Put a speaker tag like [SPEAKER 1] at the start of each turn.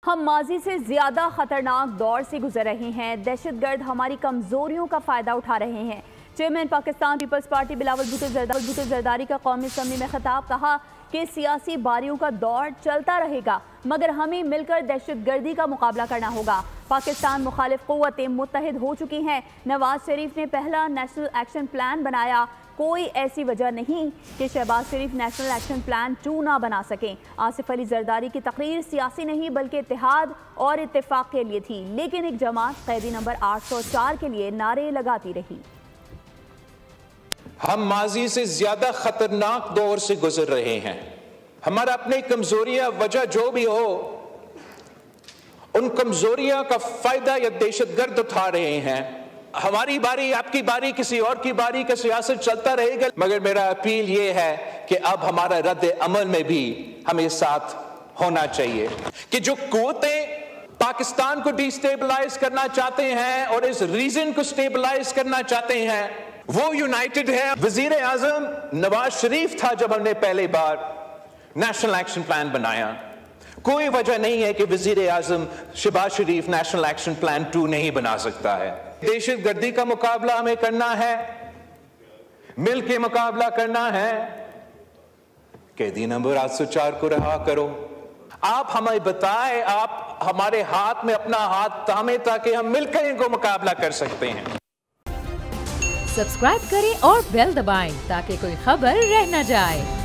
[SPEAKER 1] हम माजी से ज्यादा खतरनाक दौर से गुजर रहे हैं। दहशतगर्द हमारी कमजोरियों का फायदा उठा रहे हैं। चेयरमैन पाकिस्तान पीपल्स पार्टी बिलावल भुट्टो जरदारी का कौमी असम्बली में खिताब, कहा कि सियासी बारियों का दौर चलता रहेगा मगर हमें मिलकर दहशतगर्दी का मुकाबला करना होगा। पाकिस्तान मुखालिफ क़ुव्वतें मुत्तहिद हो चुकी हैं। नवाज शरीफ ने पहला नेशनल एक्शन प्लान बनाया, कोई ऐसी वजह नहीं कि शहबाज शरीफ नेशनल एक्शन प्लान 2 ना बना सकें। आसिफ अली जरदारी की तकरीर सियासी नहीं बल्कि इत्तेहाद और इत्तेफाक के लिए थी, लेकिन एक जमात कैदी नंबर 804 के लिए नारे लगाती रही।
[SPEAKER 2] हम माजी से ज्यादा खतरनाक दौर से गुजर रहे हैं। हमारा अपनी कमजोरियां वजह जो भी हो, उन कमजोरियां का फायदा या दहशतगर्द उठा रहे हैं। हमारी बारी, आपकी बारी, किसी और की बारी का सियासत चलता रहेगा, मगर मेरा अपील यह है कि अब हमारा रद्द अमल में भी हमें साथ होना चाहिए कि जो कुव्वतें पाकिस्तान को डिस्टेबलाइज करना चाहते हैं और इस रीजन को स्टेबलाइज करना चाहते हैं, वो यूनाइटेड है। वजीर आजम नवाज शरीफ था जब हमने पहली बार नेशनल एक्शन प्लान बनाया। कोई वजह नहीं है कि वजीर आजम शहबाज शरीफ नेशनल एक्शन प्लान 2 नहीं बना सकता है। दहशतगर्दी का मुकाबला हमें करना है, मिल के मुकाबला करना है। कैदी नंबर 804 को रहा करो। आप हमें बताएं, आप हमारे हाथ में अपना हाथ थामे ताकि हम मिलकर इनको मुकाबला कर सकते हैं।
[SPEAKER 3] सब्सक्राइब करें और बेल दबाएं ताकि कोई खबर रह न जाए।